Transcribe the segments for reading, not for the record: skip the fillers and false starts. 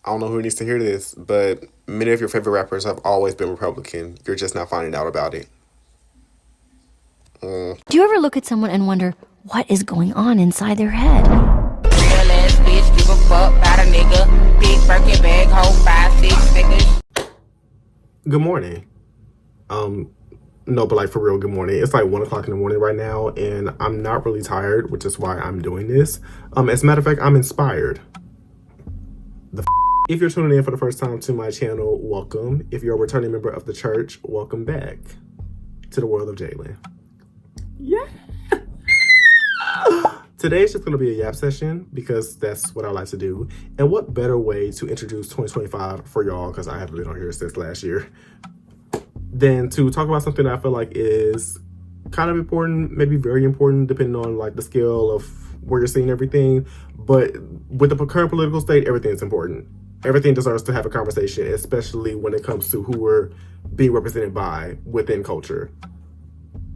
I don't know who needs to hear this, but many of your favorite rappers have always been Republican. You're just not finding out about it. Do you ever look at someone and wonder what is going on inside their head? Real ass bitch, give a fuck about a nigga. Big Birkin bag, hold 5, 6 figures. Good morning. No, but like for real, good morning. It's like 1 o'clock in the morning right now, and I'm not really tired, which is why I'm doing this. As a matter of fact, I'm inspired. If you're tuning in for the first time to my channel, welcome. If you're a returning member of the church, welcome back to the world of Jalen. Yeah. Today's just going to be a yap session because that's what I like to do. And what better way to introduce 2025 for y'all, because I haven't been on here since last year, than to talk about something that I feel like is kind of important, maybe very important, depending on like the scale of where you're seeing everything. But with the current political state, everything is important. Everything deserves to have a conversation, especially when it comes to who we're being represented by within culture.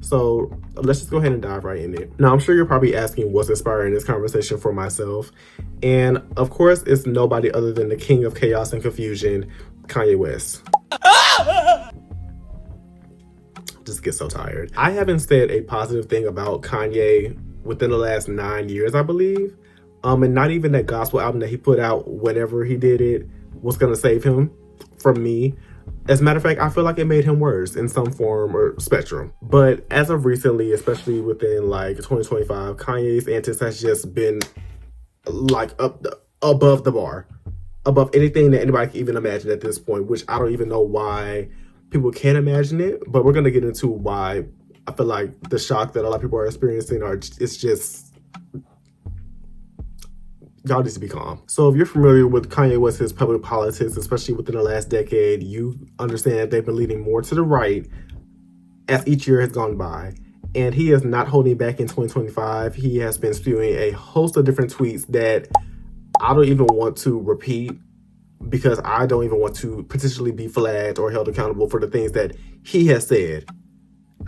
So let's just go ahead and dive right in it. Now, I'm sure you're probably asking what's inspiring this conversation for myself. And of course, it's nobody other than the king of chaos and confusion, Kanye West. Just get so tired. I haven't said a positive thing about Kanye within the last 9 years, I believe. And not even that gospel album that he put out whenever he did it was going to save him from me. As a matter of fact, I feel like it made him worse in some form or spectrum. But as of recently, especially within like 2025, Kanye's antics has just been like above the bar, above anything that anybody can even imagine at this point, which I don't even know why people can't imagine it. But we're going to get into why I feel like the shock that a lot of people are experiencing it's just, y'all need to be calm. So if you're familiar with Kanye West's public politics, especially within the last decade, you understand that they've been leaning more to the right as each year has gone by. And he is not holding back in 2025. He has been spewing a host of different tweets that I don't even want to repeat because I don't even want to potentially be flagged or held accountable for the things that he has said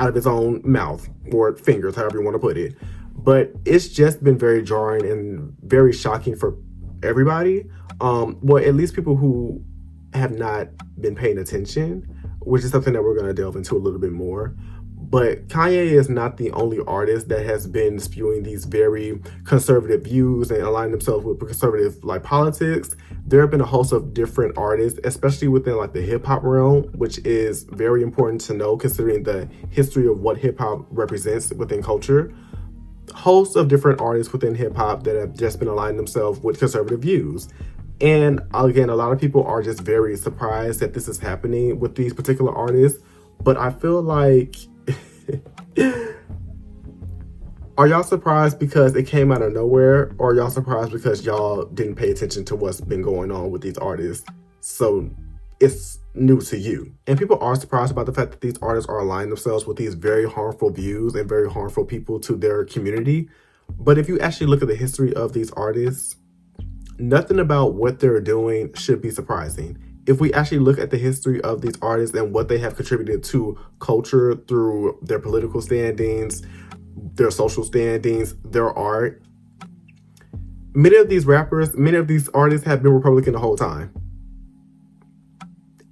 out of his own mouth or fingers, however you want to put it. But it's just been very jarring and very shocking for everybody. Well, at least people who have not been paying attention, which is something that we're going to delve into a little bit more. But Kanye is not the only artist that has been spewing these very conservative views and aligning themselves with conservative like politics. There have been a host of different artists, especially within like the hip hop realm, which is very important to know considering the history of what hip hop represents within culture. Hosts of different artists within hip hop that have just been aligning themselves with conservative views. And again, a lot of people are just very surprised that this is happening with these particular artists. But I feel like, are y'all surprised because it came out of nowhere? Or are y'all surprised because y'all didn't pay attention to what's been going on with these artists? So it's new to you. And people are surprised about the fact that these artists are aligning themselves with these very harmful views and very harmful people to their community. But if you actually look at the history of these artists, nothing about what they're doing should be surprising. If we actually look at the history of these artists and what they have contributed to culture through their political standings, their social standings, their art, many of these artists have been Republican the whole time.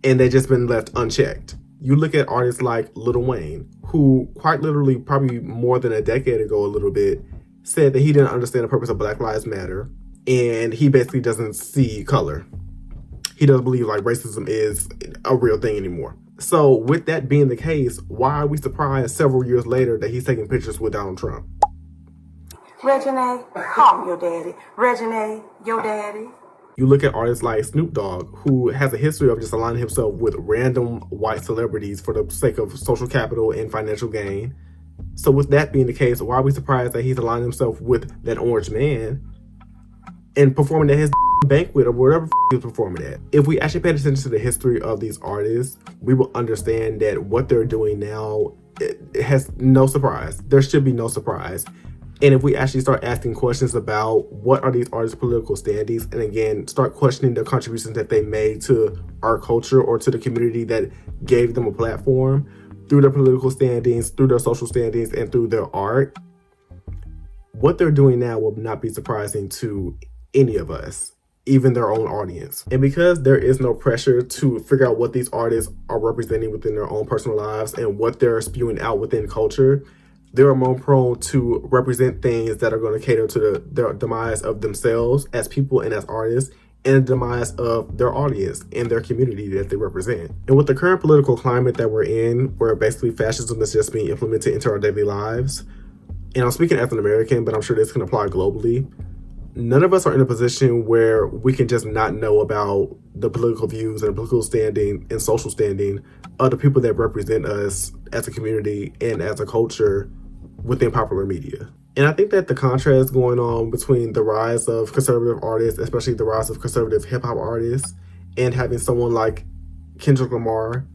And they've just been left unchecked. You look at artists like Lil Wayne, who quite literally probably more than a decade ago a little bit, said that he didn't understand the purpose of Black Lives Matter. And he basically doesn't see color. He doesn't believe like racism is a real thing anymore. So with that being the case, why are we surprised several years later that he's taking pictures with Donald Trump? Regine, call me your daddy. Regine, your daddy. You look at artists like Snoop Dogg, who has a history of just aligning himself with random white celebrities for the sake of social capital and financial gain. So with that being the case, why are we surprised that he's aligning himself with that orange man and performing at his banquet or whatever he was performing at? If we actually pay attention to the history of these artists, we will understand that what they're doing now, it has no surprise. There should be no surprise. And if we actually start asking questions about what are these artists' political standings, and again, start questioning the contributions that they made to our culture or to the community that gave them a platform through their political standings, through their social standings, and through their art, what they're doing now will not be surprising to any of us. even their own audience. And because there is no pressure to figure out what these artists are representing within their own personal lives and what they're spewing out within culture, they're more prone to represent things that are going to cater to the demise of themselves as people and as artists, and the demise of their audience and their community that they represent. And with the current political climate that we're in, where basically fascism is just being implemented into our daily lives, and I'm speaking as an American, but I'm sure this can apply globally, none of us are in a position where we can just not know about the political views and political standing and social standing of the people that represent us as a community and as a culture within popular media. And I think that the contrast going on between the rise of conservative artists, especially the rise of conservative hip-hop artists, and having someone like Kendrick Lamar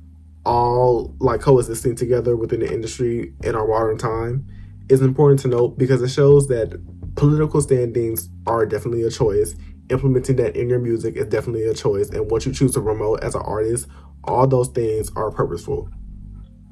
all like coexisting together within the industry in our modern time is important to note, because it shows that political standings are definitely a choice. Implementing that in your music is definitely a choice. And what you choose to promote as an artist, all those things are purposeful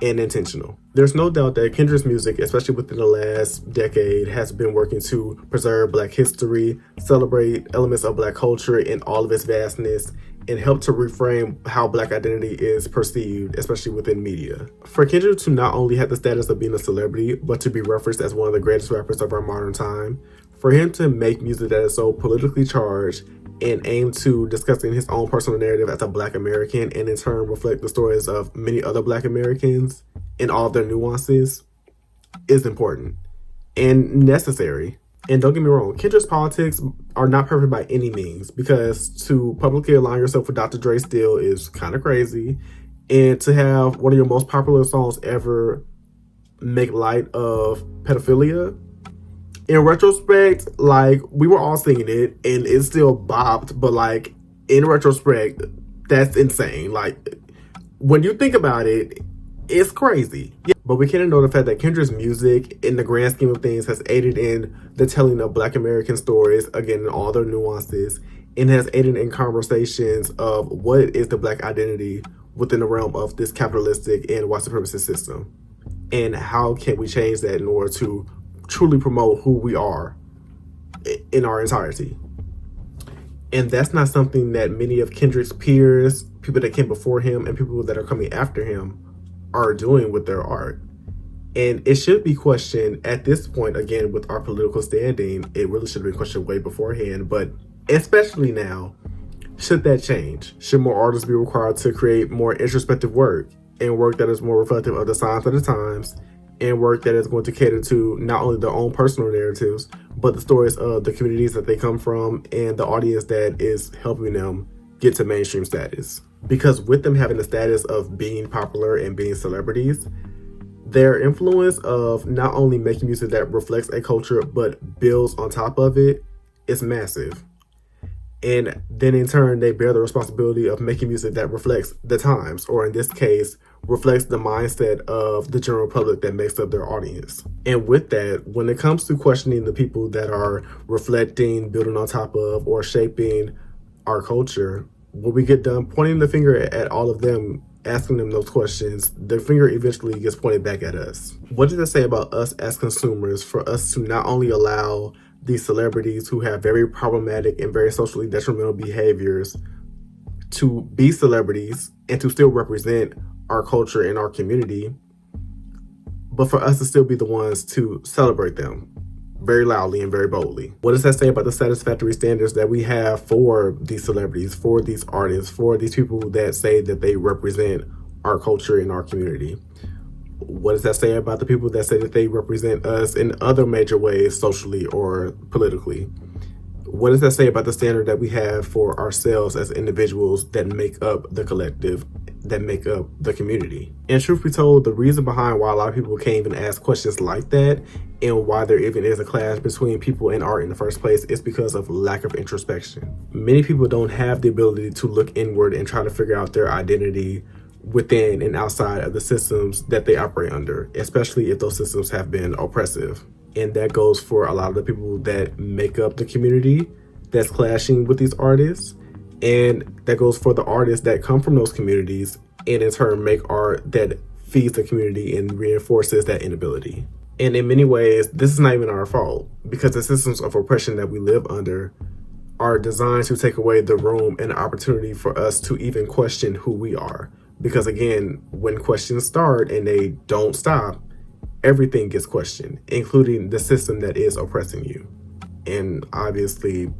and intentional. There's no doubt that Kendrick's music, especially within the last decade, has been working to preserve Black history, celebrate elements of Black culture in all of its vastness, and help to reframe how Black identity is perceived, especially within media. For Kendrick to not only have the status of being a celebrity, but to be referenced as one of the greatest rappers of our modern time, for him to make music that is so politically charged and aim to discussing his own personal narrative as a Black American, and in turn reflect the stories of many other Black Americans in all of their nuances, is important and necessary. And don't get me wrong, Kendrick's politics are not perfect by any means, because to publicly align yourself with Dr. Dre still is kind of crazy, and to have one of your most popular songs ever make light of pedophilia, in retrospect, like, we were all singing it and it still bopped, but like, in retrospect, that's insane. Like, when you think about it, it's crazy. Yeah. But we can't ignore the fact that Kendrick's music, in the grand scheme of things, has aided in the telling of Black American stories, again, in all their nuances, and has aided in conversations of what is the Black identity within the realm of this capitalistic and white supremacist system, and how can we change that in order to truly promote who we are in our entirety. And that's not something that many of Kendrick's peers, people that came before him, and people that are coming after him are doing with their art. And it should be questioned at this point, again, with our political standing. It really should have been questioned way beforehand, but especially now, should that change? Should more artists be required to create more introspective work, and work that is more reflective of the signs of the times, and work that is going to cater to not only their own personal narratives, but the stories of the communities that they come from and the audience that is helping them get to mainstream status? Because with them having the status of being popular and being celebrities, their influence of not only making music that reflects a culture but builds on top of it is massive. And then in turn, they bear the responsibility of making music that reflects the times, or in this case, reflects the mindset of the general public that makes up their audience. And with that, when it comes to questioning the people that are reflecting, building on top of, or shaping our culture, when we get done pointing the finger at all of them, asking them those questions, the finger eventually gets pointed back at us. What does that say about us as consumers, for us to not only allow these celebrities who have very problematic and very socially detrimental behaviors to be celebrities and to still represent our culture and our community, but for us to still be the ones to celebrate them very loudly and very boldly? What does that say about the satisfactory standards that we have for these celebrities, for these artists, for these people that say that they represent our culture and our community? What does that say about the people that say that they represent us in other major ways, socially or politically? What does that say about the standard that we have for ourselves as individuals that make up the collective, that make up the community? And truth be told, the reason behind why a lot of people can't even ask questions like that, and why there even is a clash between people and art in the first place, is because of lack of introspection. Many people don't have the ability to look inward and try to figure out their identity within and outside of the systems that they operate under, especially if those systems have been oppressive. And that goes for a lot of the people that make up the community that's clashing with these artists. And that goes for the artists that come from those communities and in turn make art that feeds the community and reinforces that inability. And in many ways, this is not even our fault, because the systems of oppression that we live under are designed to take away the room and opportunity for us to even question who we are. Because again, when questions start and they don't stop, everything gets questioned, including the system that is oppressing you. And obviously,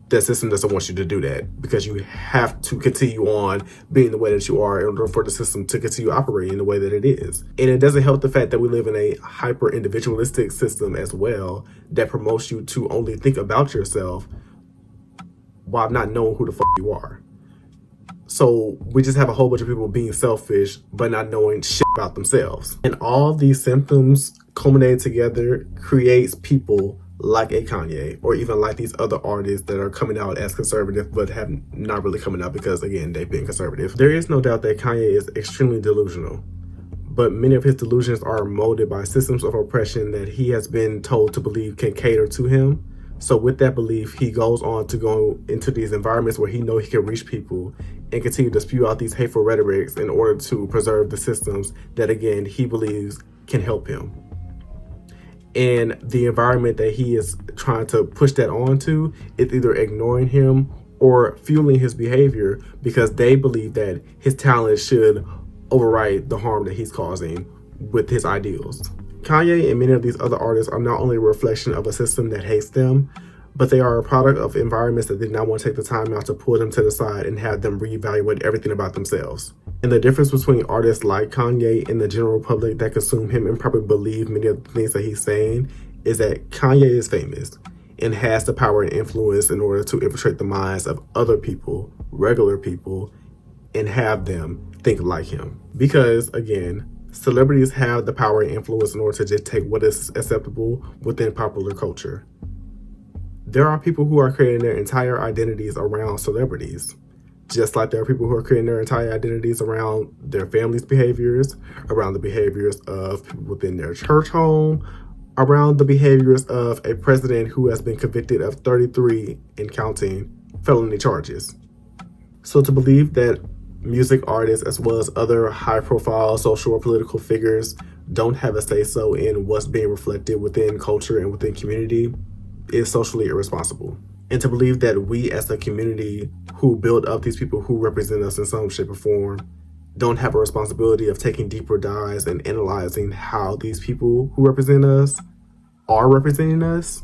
the system doesn't want you to do that, because you have to continue on being the way that you are in order for the system to continue operating the way that it is. And it doesn't help the fact that we live in a hyper individualistic system as well that promotes you to only think about yourself while not knowing who the fuck you are. So we just have a whole bunch of people being selfish but not knowing shit about themselves. And all of these symptoms culminated together creates people like a Kanye, or even like these other artists that are coming out as conservative but have not really coming out because, again, they've been conservative. There is no doubt that Kanye is extremely delusional, but many of his delusions are molded by systems of oppression that he has been told to believe can cater to him. So with that belief, he goes on to go into these environments where he knows he can reach people and continue to spew out these hateful rhetorics in order to preserve the systems that, again, he believes can help him. And the environment that he is trying to push that onto is either ignoring him or fueling his behavior, because they believe that his talent should override the harm that he's causing with his ideals. Kanye and many of these other artists are not only a reflection of a system that hates them, but they are a product of environments that did not want to take the time out to pull them to the side and have them reevaluate everything about themselves. And the difference between artists like Kanye and the general public that consume him and probably believe many of the things that he's saying is that Kanye is famous and has the power and influence in order to infiltrate the minds of other people, regular people, and have them think like him. Because, again, celebrities have the power and influence in order to just take what is acceptable within popular culture. There are people who are creating their entire identities around celebrities, just like there are people who are creating their entire identities around their family's behaviors, around the behaviors of people within their church home, around the behaviors of a president who has been convicted of 33 and counting felony charges. So to believe that music artists, as well as other high-profile social or political figures, don't have a say-so in what's being reflected within culture and within community is socially irresponsible. And to believe that we as a community who build up these people who represent us in some shape or form don't have a responsibility of taking deeper dives and analyzing how these people who represent us are representing us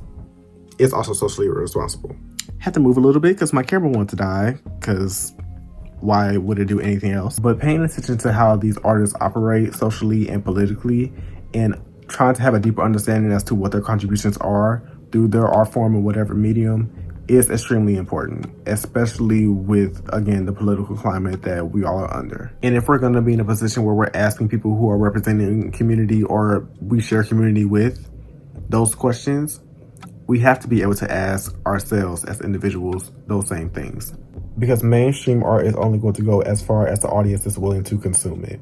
is also socially irresponsible. Had to move a little bit because my camera wanted to die, because why would it do anything else? But paying attention to how these artists operate socially and politically, and trying to have a deeper understanding as to what their contributions are through their art form or whatever medium is extremely important, especially with, again, the political climate that we all are under. And if we're going to be in a position where we're asking people who are representing community or we share community with those questions, we have to be able to ask ourselves as individuals those same things. Because mainstream art is only going to go as far as the audience is willing to consume it.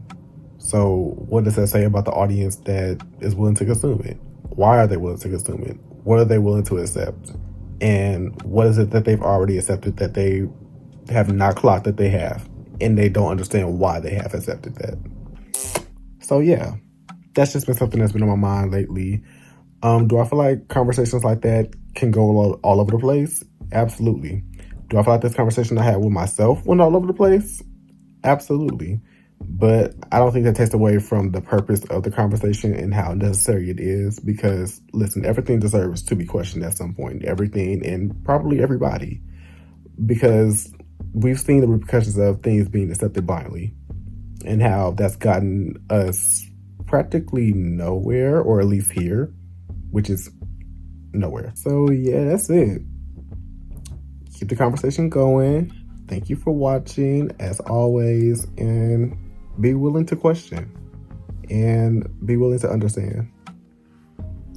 So what does that say about the audience that is willing to consume it? Why are they willing to consume it? What are they willing to accept? And what is it that they've already accepted that they have not clocked that they have? And they don't understand why they have accepted that. So yeah, that's just been something that's been on my mind lately. Do I feel like conversations like that can go all over the place? Absolutely. Do I feel like this conversation I had with myself went all over the place? Absolutely. But I don't think that takes away from the purpose of the conversation and how necessary it is, because, listen, everything deserves to be questioned at some point. Everything, and probably everybody. Because we've seen the repercussions of things being accepted blindly and how that's gotten us practically nowhere, or at least here, which is nowhere. So yeah, that's it. Keep the conversation going. Thank you for watching, as always, and be willing to question and be willing to understand.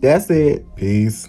That's it. Peace.